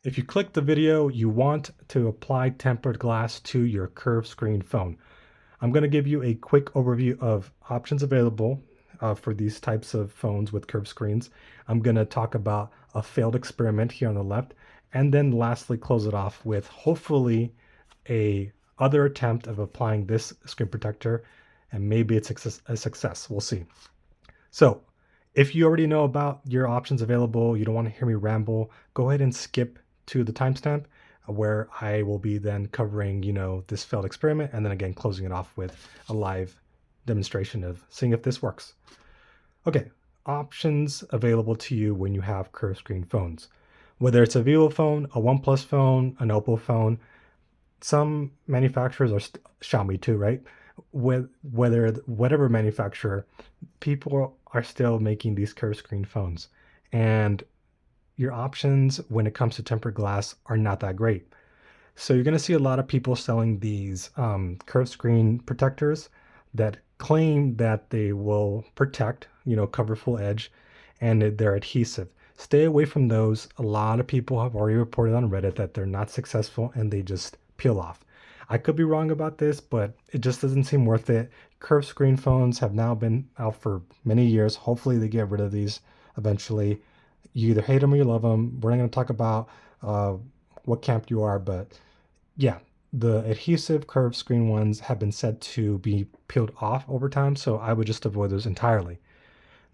If you click the video, you want to apply tempered glass to your curved screen phone. I'm going to give you a quick overview of options available for these types of phones with curved screens. I'm going to talk about a failed experiment here on the left, and then lastly close it off with hopefully a other attempt of applying this screen protector, and maybe it's a success. We'll see. So if you already know about your options available, you don't want to hear me ramble, go ahead and skip to the timestamp where I will be then covering, this failed experiment, and then again closing it off with a live demonstration of seeing if this works. Okay, options available to you when you have curved screen phones. Whether it's a Vivo phone, a OnePlus phone, an Oppo phone, some manufacturers are Xiaomi too, right? Whatever manufacturer, people are still making these curved screen phones, and your options when it comes to tempered glass are not that great. So you're going to see a lot of people selling these curved screen protectors that claim that they will protect, cover full edge, and they're adhesive. Stay away from those. A lot of people have already reported on Reddit that they're not successful and they just peel off. I could be wrong about this, but it just doesn't seem worth it. Curved screen phones have now been out for many years. Hopefully they get rid of these eventually. You either hate them or you love them. We're not going to talk about what camp you are, but yeah, the adhesive curved screen ones have been said to be peeled off over time, so I would just avoid those entirely.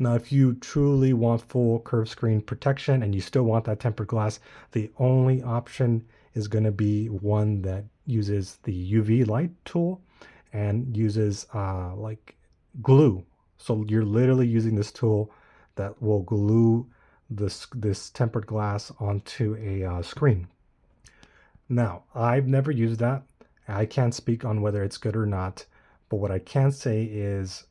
Now, if you truly want full curved screen protection and you still want that tempered glass, the only option is going to be one that uses the UV light tool and uses like glue. So you're literally using this tool that will glue this tempered glass onto a screen. Now, I've never used that. I can't speak on whether it's good or not, but what I can say is,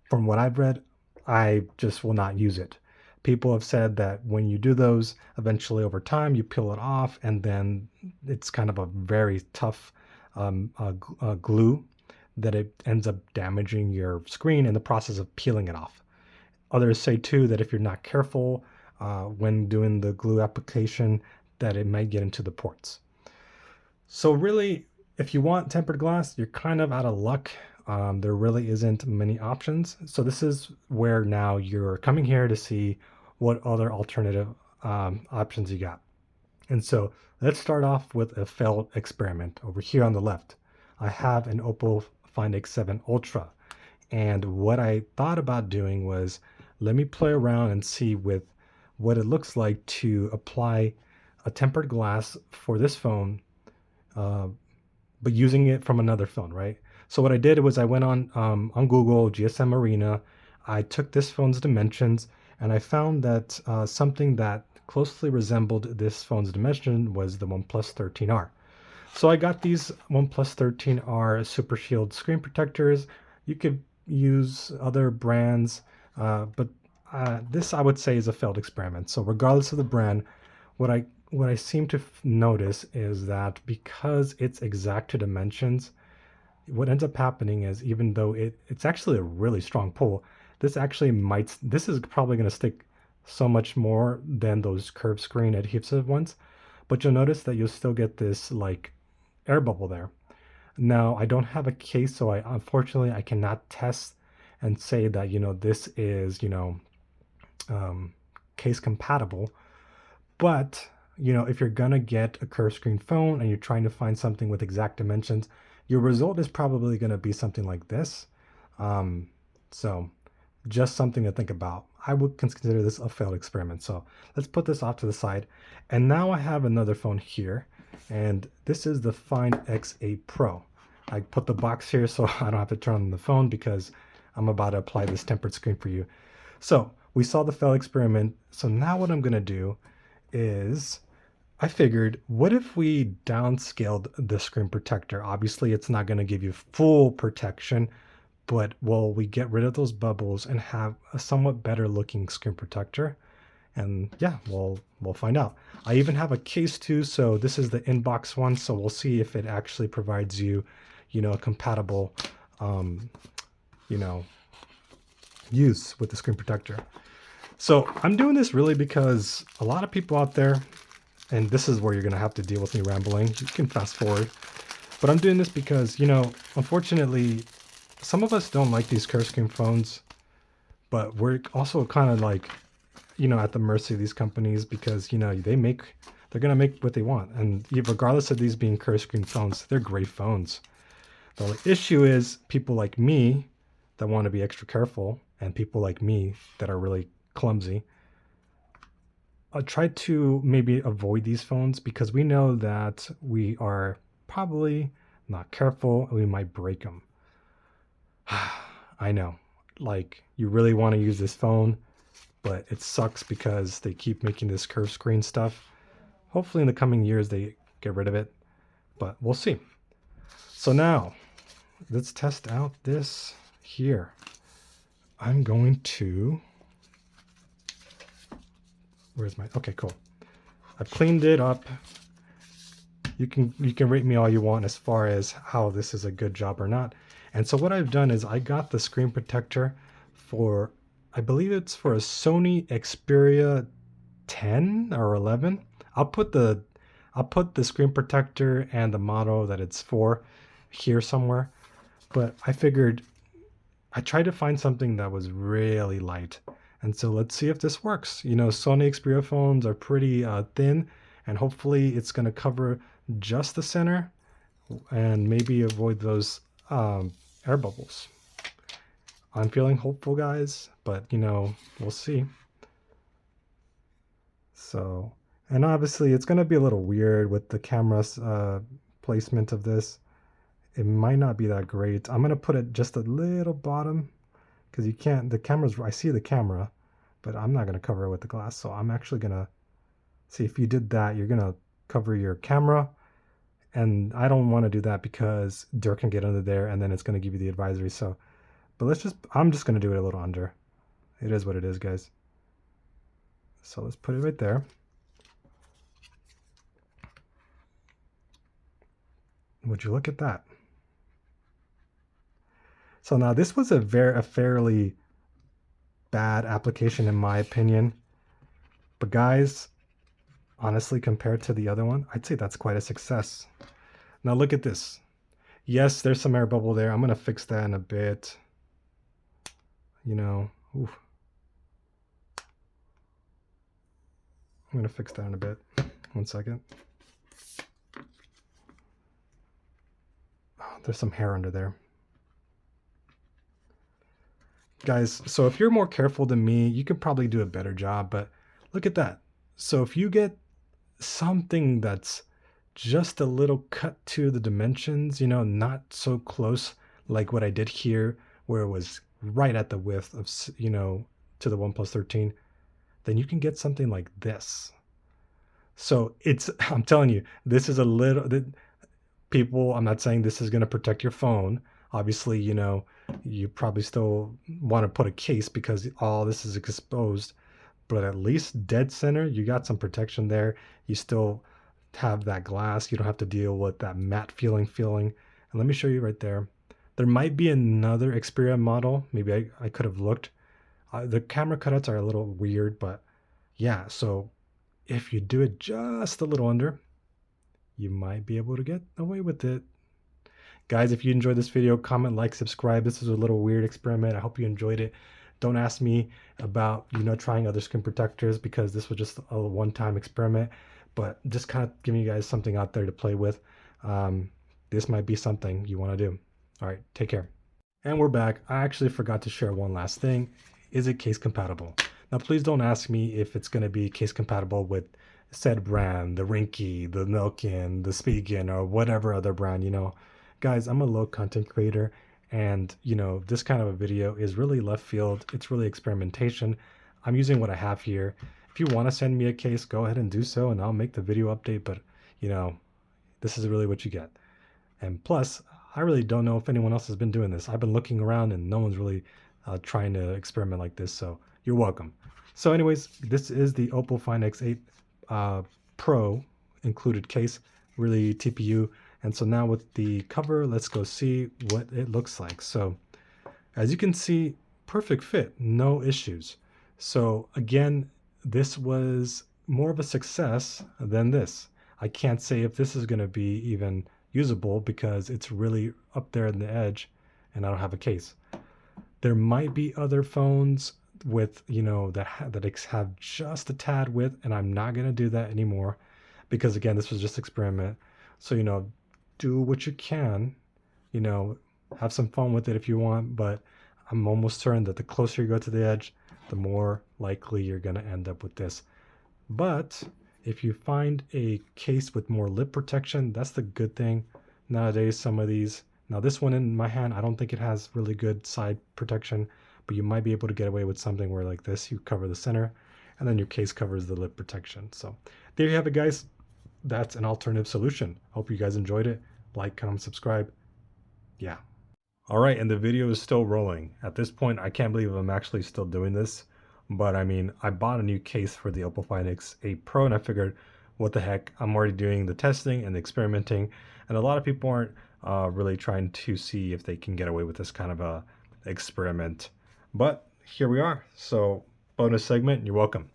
from what I've read, I just will not use it. People have said that when you do those, eventually over time, you peel it off, and then it's kind of a very tough glue that it ends up damaging your screen in the process of peeling it off. Others say too that if you're not careful when doing the glue application, that it might get into the ports. So really, if you want tempered glass, you're kind of out of luck. There really isn't many options. So this is where now you're coming here to see what other alternative options you got. And so let's start off with a failed experiment. Over here on the left, I have an Oppo Find X7 Ultra. And what I thought about doing was, let me play around and see with what it looks like to apply a tempered glass for this phone, but using it from another phone, right? So what I did was I went on Google, GSM Arena. I took this phone's dimensions, and I found that something that closely resembled this phone's dimension was the OnePlus 13R. So I got these OnePlus 13R Super Shield screen protectors. You could use other brands, but this I would say is a failed experiment. So regardless of the brand, what I seem to notice is that because it's exact to dimensions, what ends up happening is, even though it's actually a really strong pull, this is probably going to stick so much more than those curved screen adhesive ones, but you'll notice that you'll still get this like air bubble there. Now, I don't have a case, so unfortunately I cannot test and say that, this is, case compatible. But, if you're gonna get a curved screen phone and you're trying to find something with exact dimensions, your result is probably gonna be something like this. So just something to think about. I would consider this a failed experiment. So let's put this off to the side. And now I have another phone here, and this is the Find X8 Pro. I put the box here so I don't have to turn on the phone because I'm about to apply this tempered screen for you. So we saw the failed experiment. So now what I'm gonna do is, I figured, what if we downscaled the screen protector? Obviously, it's not going to give you full protection, but will we get rid of those bubbles and have a somewhat better looking screen protector? And yeah, we'll find out. I even have a case too, so this is the inbox one, so we'll see if it actually provides you, a compatible, use with the screen protector. So I'm doing this really because a lot of people out there, and this is where you're going to have to deal with me rambling. You can fast forward. But I'm doing this because, you know, unfortunately, some of us don't like these curved screen phones, but we're also kind of like, you know, at the mercy of these companies because, you know, they're going to make what they want. And regardless of these being curved screen phones, they're great phones. The only issue is people like me that want to be extra careful and people like me that are really clumsy. I try to maybe avoid these phones because we know that we are probably not careful and we might break them. I know, like you really want to use this phone, but it sucks because they keep making this curved screen stuff. Hopefully in the coming years they get rid of it, but we'll see. So now let's test out this here. I'm going to, okay, cool. I've cleaned it up. You can rate me all you want as far as how this is a good job or not. And so what I've done is I got the screen protector for, I believe it's for a Sony Xperia 10 or 11. I'll put the screen protector and the model that it's for here somewhere. But I figured I tried to find something that was really light. And so let's see if this works. You know, Sony Xperia phones are pretty thin, and hopefully it's going to cover just the center and maybe avoid those air bubbles. I'm feeling hopeful, guys, but you know, we'll see. So, and obviously it's going to be a little weird with the camera's placement of this. It might not be that great. I'm going to put it just a little bottom because you can't, the camera's, I see the camera, but I'm not going to cover it with the glass. So I'm actually going to see if you did that, you're going to cover your camera. And I don't want to do that because dirt can get under there and then it's going to give you the advisory. So, but I'm just going to do it a little under. It is what it is, guys. So let's put it right there. Would you look at that? So now this was a fairly bad application in my opinion. But guys, honestly, compared to the other one, I'd say that's quite a success. Now look at this. Yes, there's some air bubble there. I'm going to fix that in a bit. You know, oof. I'm going to fix that in a bit. 1 second. Oh, there's some hair under there. Guys, so if you're more careful than me, you could probably do a better job, but look at that. So if you get something that's just a little cut to the dimensions, you know, not so close like what I did here, where it was right at the width of, you know, to the OnePlus 13, then you can get something like this. So it's, I'm telling you, this is a little, people, I'm not saying this is going to protect your phone. Obviously, you know, you probably still want to put a case because all this is exposed, but at least dead center, you got some protection there. You still have that glass. You don't have to deal with that matte feeling. And let me show you right there. There might be another Xperia model. Maybe I could have looked. The camera cutouts are a little weird, but yeah. So if you do it just a little under, you might be able to get away with it. Guys, if you enjoyed this video, comment, like, subscribe. This is a little weird experiment. I hope you enjoyed it. Don't ask me about, you know, trying other screen protectors because this was just a one-time experiment, but just kind of giving you guys something out there to play with. This might be something you want to do. All right, take care. And we're back. I actually forgot to share one last thing. Is it case compatible? Now, please don't ask me if it's going to be case compatible with said brand, the Rinky, the Milken, the Spigen, or whatever other brand, you know. Guys, I'm a low content creator, and you know, this kind of a video is really left field. It's really experimentation. I'm using what I have here. If you want to send me a case, go ahead and do so, and I'll make the video update, but you know, this is really what you get. And plus, I really don't know if anyone else has been doing this. I've been looking around and no one's really trying to experiment like this, so you're welcome. So anyways, this is the Oppo Find X8 Pro included case, really TPU. And so now with the cover, let's go see what it looks like. So as you can see, perfect fit, no issues. So again, this was more of a success than this. I can't say if this is going to be even usable because it's really up there in the edge and I don't have a case. There might be other phones with, that have just a tad width, and I'm not going to do that anymore because again, this was just experiment. So, do what you can, you know, have some fun with it if you want, but I'm almost certain that the closer you go to the edge, the more likely you're going to end up with this. But if you find a case with more lip protection, that's the good thing. Nowadays, some of these, now this one in my hand, I don't think it has really good side protection, but you might be able to get away with something where like this, you cover the center and then your case covers the lip protection. So there you have it, guys. That's an alternative solution. Hope you guys enjoyed it. Like, comment, subscribe. Yeah. All right, and the video is still rolling. At this point, I can't believe I'm actually still doing this. But I mean, I bought a new case for the Oppo Find X8 Pro, and I figured, what the heck, I'm already doing the testing and the experimenting, and a lot of people aren't really trying to see if they can get away with this kind of a experiment. But here we are. So bonus segment, you're welcome.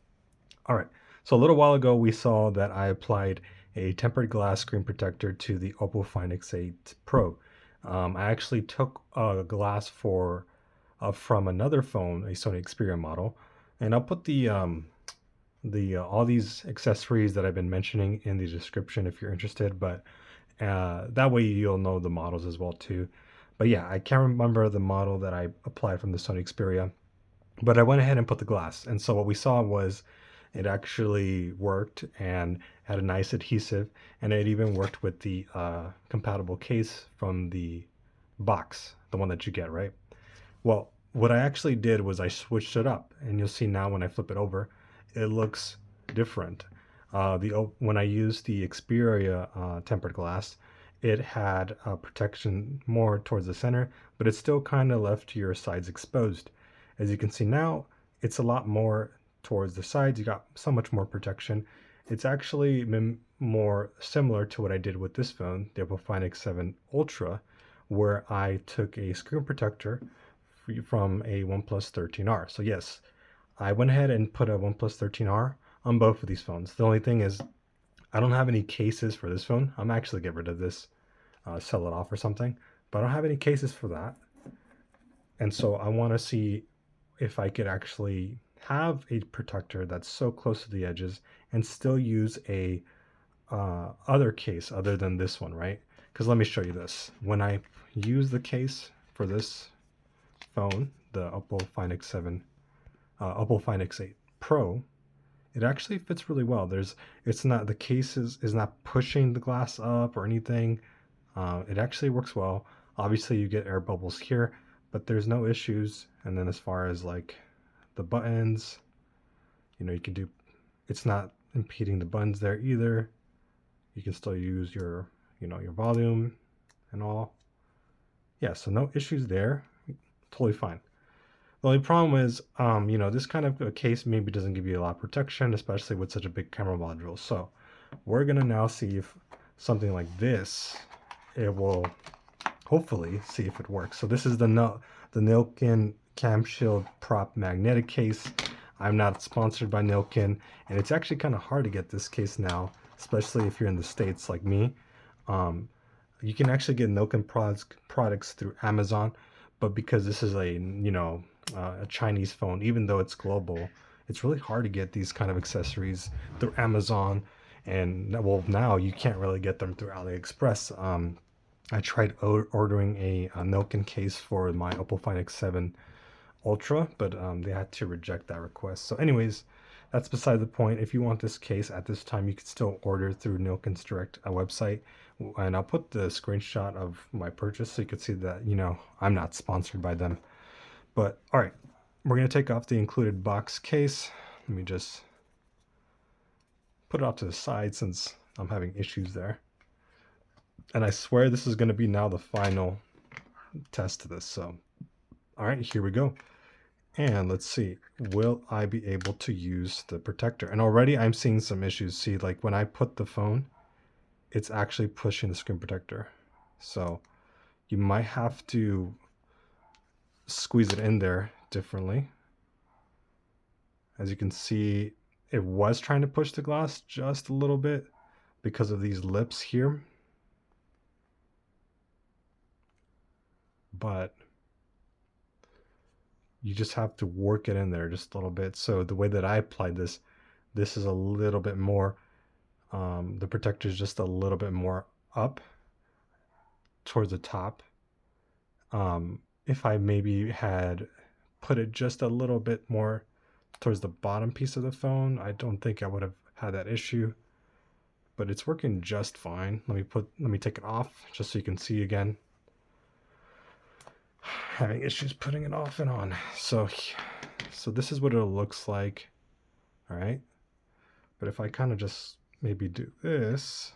All right, so a little while ago, we saw that I applied a tempered glass screen protector to the Oppo Find X8 Pro. I actually took a glass from another phone, a Sony Xperia model, and I'll put the all these accessories that I've been mentioning in the description if you're interested. But that way you'll know the models as well too. But yeah, I can't remember the model that I applied from the Sony Xperia, but I went ahead and put the glass. And so what we saw was it actually worked and had a nice adhesive, and it even worked with the compatible case from the box, the one that you get, right? Well, what I actually did was I switched it up, and you'll see now when I flip it over, it looks different. When I used the Xperia tempered glass, it had protection more towards the center, but it still kind of left your sides exposed. As you can see now, it's a lot more towards the sides. You got so much more protection. It's actually more similar to what I did with this phone, the Oppo Find X7 Ultra, where I took a screen protector from a OnePlus 13R. So yes, I went ahead and put a OnePlus 13R on both of these phones. The only thing is I don't have any cases for this phone. I'm actually get rid of this, sell it off or something, but I don't have any cases for that. And so I want to see if I could actually have a protector that's so close to the edges and still use a other case other than this one, right? Because let me show you this. When I use the case for this phone, the Oppo Find X7, Oppo Find X8 Pro, it actually fits really well. It's not, the case is not pushing the glass up or anything. It actually works well. Obviously you get air bubbles here, but there's no issues. And then as far as like the buttons, you can do, it's not impeding the buttons there either. You can still use your, your volume and all. Yeah, so no issues there. Totally fine. The only problem is, this kind of a case maybe doesn't give you a lot of protection, especially with such a big camera module. So we're gonna now see if something like this, it will hopefully see if it works. So this is the Nilkin CamShield prop magnetic case. I'm not sponsored by Nilkin, and it's actually kind of hard to get this case now, especially if you're in the States like me. You can actually get Nilkin products through Amazon, but because this is a Chinese phone, even though it's global, it's really hard to get these kind of accessories through Amazon. And well, now you can't really get them through AliExpress. I tried ordering a Nilkin case for my Oppo Find X7 Ultra, but they had to reject that request. So anyways, that's beside the point. If you want this case at this time, you can still order through Nilkin's direct website, and I'll put the screenshot of my purchase so you can see that I'm not sponsored by them. But all right, we're gonna take off the included box case. Let me just put it off to the side since I'm having issues there. And I swear this is gonna be now the final test to this. So all right, here we go. And let's see, will I be able to use the protector? And already I'm seeing some issues. See, like when I put the phone, it's actually pushing the screen protector. So you might have to squeeze it in there differently. As you can see, it was trying to push the glass just a little bit because of these lips here. But you just have to work it in there just a little bit. So the way that I applied this is a little bit more, the protector is just a little bit more up towards the top. If I maybe had put it just a little bit more towards the bottom piece of the phone, I don't think I would have had that issue, but it's working just fine. Let me take it off just so you can see again. Having issues putting it off and on. So this is what it looks like. All right. But if I kind of just maybe do this,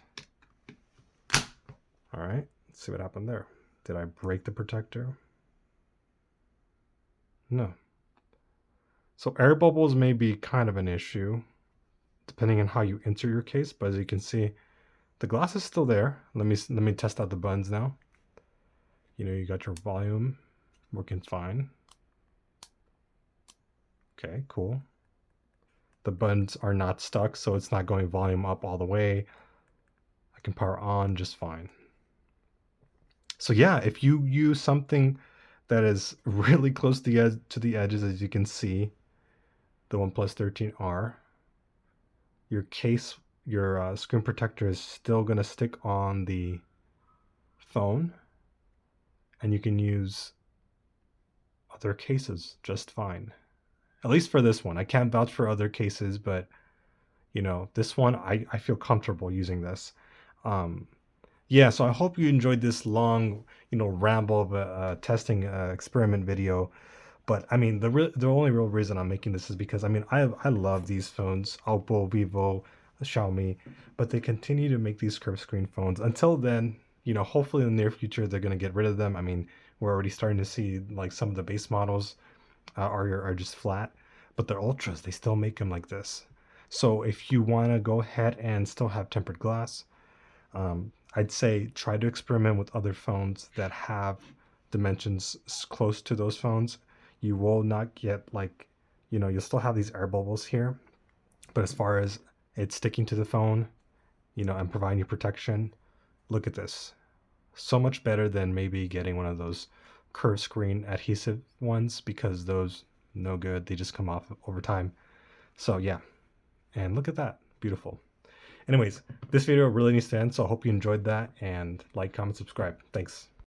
all right, let's see what happened there. Did I break the protector? No. So air bubbles may be kind of an issue depending on how you enter your case, but as you can see, the glass is still there. Let me test out the buttons now. You know, you got your volume working fine. Okay, cool. The buttons are not stuck, so it's not going volume up all the way. I can power on just fine. So yeah, if you use something that is really close to the edges, as you can see, the OnePlus 13R, your case, your screen protector is still going to stick on the phone, and you can use other cases just fine. At least for this one. I can't vouch for other cases, but you know, this one I feel comfortable using this. Yeah, so I hope you enjoyed this long, you know, ramble of a testing experiment video. But I mean, the only real reason I'm making this is because I mean, I love these phones, Oppo, Vivo, Xiaomi, but they continue to make these curved screen phones. Until then, you know, hopefully in the near future they're going to get rid of them. I mean, we're already starting to see like some of the base models are just flat, but they're ultras. They still make them like this. So if you want to go ahead and still have tempered glass, I'd say try to experiment with other phones that have dimensions close to those phones. You will not get like, you know, you'll still have these air bubbles here, but as far as it sticking to the phone, you know, and providing you protection, look at this. So much better than maybe getting one of those curved screen adhesive ones, because those no good. They just come off over time. So yeah, and look at that, beautiful. Anyways, this video really needs to end, so I hope you enjoyed that, and like, comment, subscribe. Thanks.